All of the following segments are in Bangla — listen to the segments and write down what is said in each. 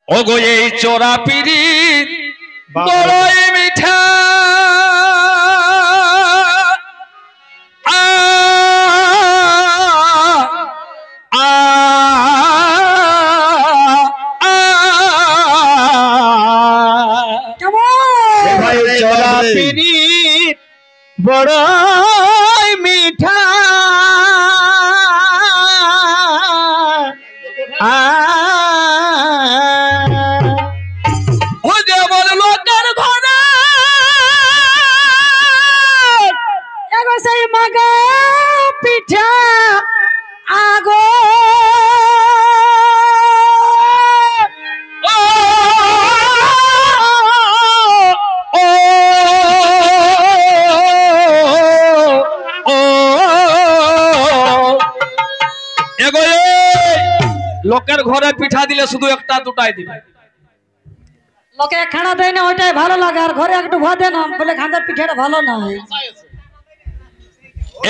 ওগো এই চোরা পিরিত বড়ই মিঠা চোরা পিরিত বড়ই মিঠা মাগা পিঠা আগো লোকের ঘরে পিঠা দিলে শুধু একটা দুটাই দিবে, লোকে খানা দেয় না, ওইটাই ভালো লাগে। আর ঘরে একটু ভাত দেয় না বলে খান্দার পিঠাটা ভালো না।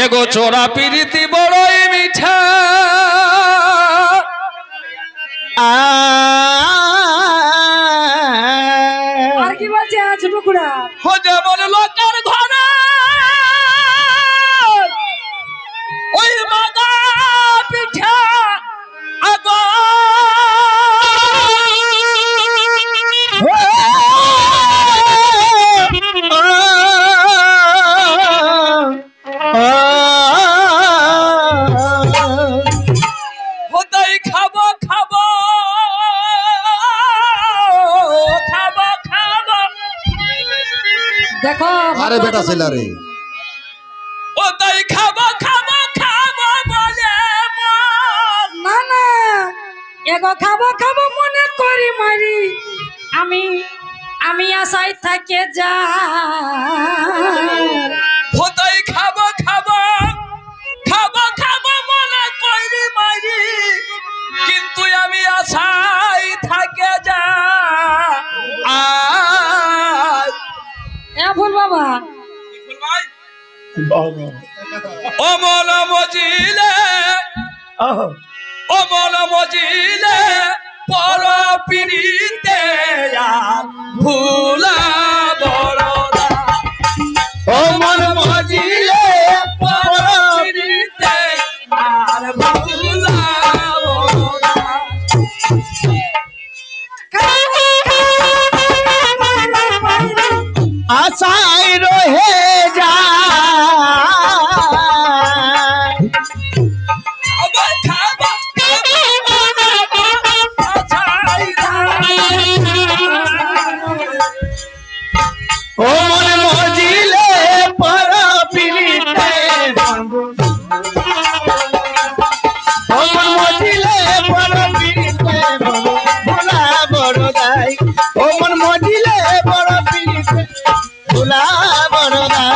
এগো চোরা পিরিতি বড়ই মিঠা আর কি বলছে ছোট কুড়া হো যেমন লোকের ঘরে ওই মাগা পিঠা আগো দেখো আরে বেটা ছেলে রে ও তাই খাবো খাবো খাবো বলে না না এগো খাবো খাবো মনে করি মারি আমি আমি আশায় থাকে যা ও তাই খাবো খাবো খাবো খাবো মনে করি মারি কিন্তু আমি আশায় থাকে যা ফুল বাবা ও মন মজিলে ও মন মজিলে পর পিড়িতে ভুলা বড় ও মন মজিলে পর পিড়িতে আর ভুলা বড় আশায় রহে যা ও মন মজিলে পর পিড়িতে ও মন মজিলে পর পিড়িতে ভোলা বড় দাই ও মন মজিলে বড় পিড়িতে ভোলা বড় দাই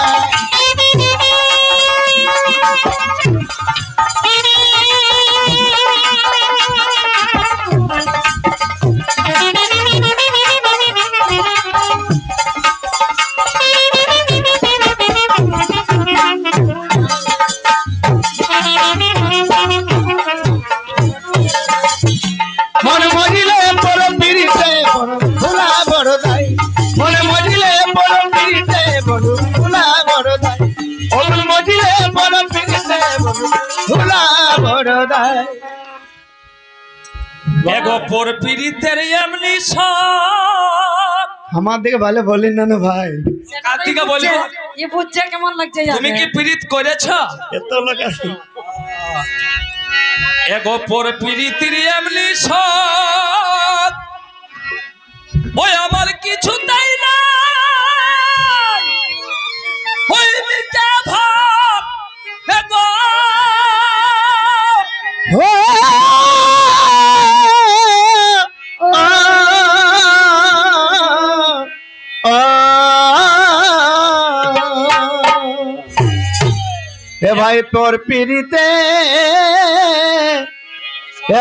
মন মজিলে বড় পিড়িতে ভোলা বড় দাই মন মজিলে বড় পিড়িতে ভোলা বড় দাই ও মন মজিলে বড় পিড়িতে ভোলা বড় দাই এগো পর পিড়িতের এমনি সব আমার দিকে ভালো বলেন না ভাই কার্তিকা বলি এ বুঝছে কেমন লাগছে তুমি কি পিড়িত করেছো এত লোক আছে এগো পর পিড়িতির এমনি সব ওই আমার কিছু তাই না ওই মিটা ভাব এগো এ ভাই তোর পিড়িতে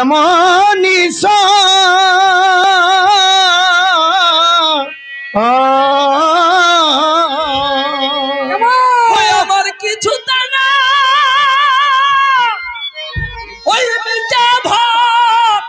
এমনই ওই আমার কিছু তাই না ওই মিটা ভাব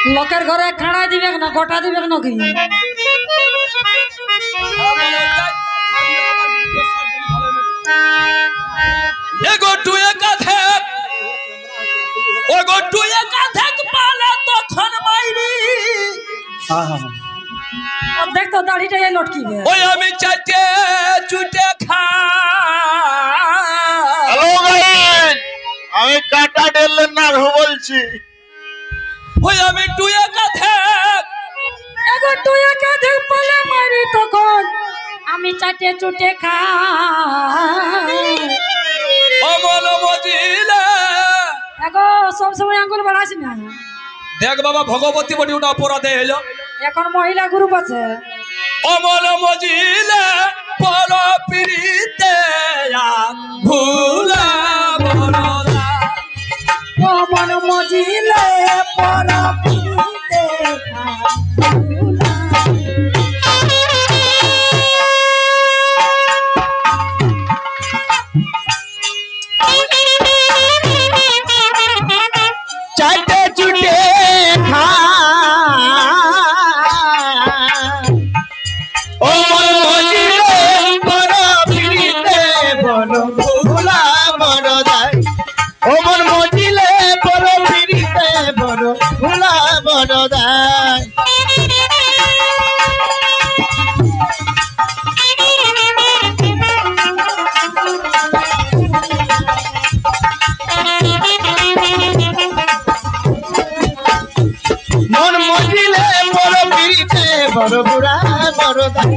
লোকের ঘরে খাড়াই দিবে না গোটা দিবে না কি এগো টুয়ে কাঁধে ওগো টুয়ে কাঁধে পালা তখন মাইরি দেখ তো দাড়িটা এই লটকিবে ওই আমি চাটে চুটে খা হ্যালো গাইস, আমি কাটা ডেলের না বলছি। ওই আমি টুয়ে কাঁধে এগো তুই কাঁধে পালা মারি তখন আমি চাটে চুটে খাই অমল মজিলে এগো সব সময় আঙ্গুল বাড়াস না দেখ বাবা ভগবতী বডি ওটা অপরাধে এলো এখন মহিলা গ্রুপ আছে অমল মজিলে পর পিরিতে ভুলা বড়দা ও মন মজিলে পরা পিতে চাটে চুটে খা ও মন মজিলে বড় পিড়িতে বড় ভোলা বড় দাই ও মন মজিলে বড় পিড়িতে বড় ভোলা বড় দাই মন মজিলে বড় পিড়িতে বড় বুড়া বড় দাই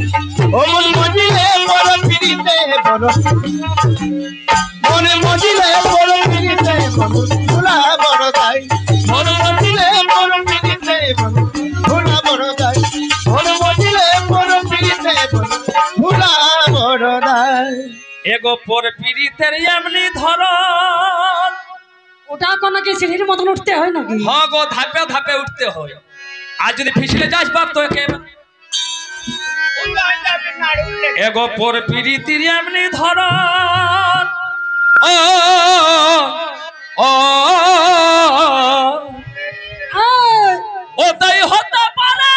ও মন মজিলে বড় পিড়িতে বড় মন মজিলে বড় পিড়িতে বড় বুড়া বড় দাই মন মজিলে বড় পিড়িতে বড় বুড়া বড় দাই মন মজিলে বড় পিড়িতে বড় বুড়া বড় দাই এগো পর পিরিতের এমনি ধর ওটা কোন কি সিঁড়ির মতন উঠতে হয় নাকি হ্যাঁ গো ধাপে ধাপে উঠতে হয় আর যদি ফিসলে যাস বাপ তো একে এগো পর পিরিতির এমনি ধর ও ও ও তাই হতে পারে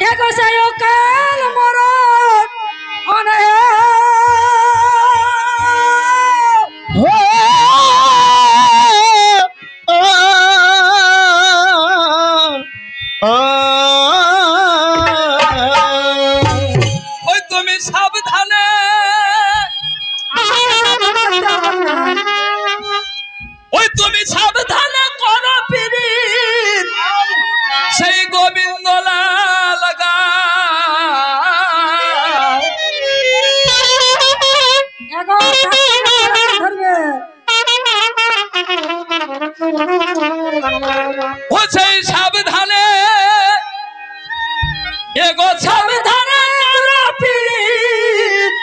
এগো সায়ো কাল মরণ অনে ওই তুমি সাবধানে ওই তুমি সাবধানে করো পিরিত সেই গোবিন্দ লাল গায়। এগো ধরবে ও সেই সাবধানে এগো সাবধানে করো পিরিত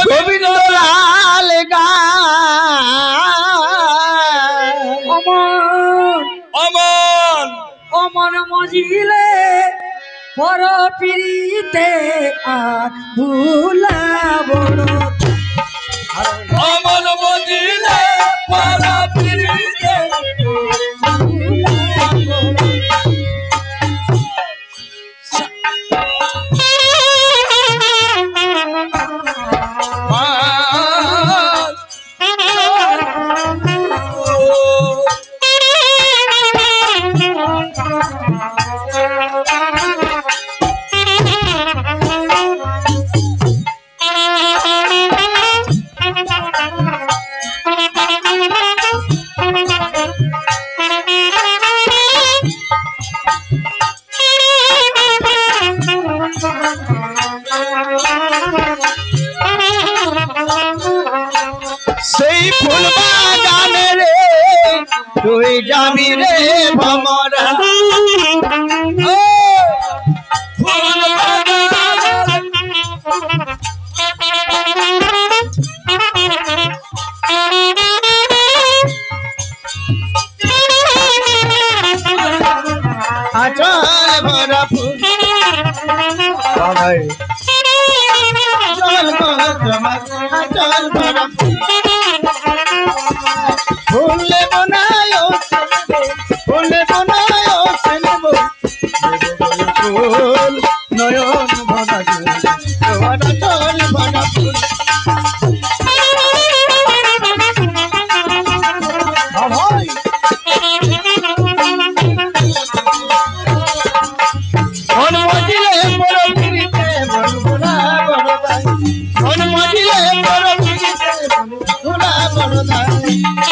গোবিন্দ লাল গায় অমন অমন অমন মজিলে পর পিরিতে আর ভুলা বড় অমন মজিলে পারা পিরিতে সেই ফুল বাগানে রে তুই যাবি রে ভমরা ফুল বাগান আচল ভরা ফুল আচল ভরা ফুল ফুলে বনাই মন মজিলে বড় পিড়িতে বন্ধুরা বড় দায়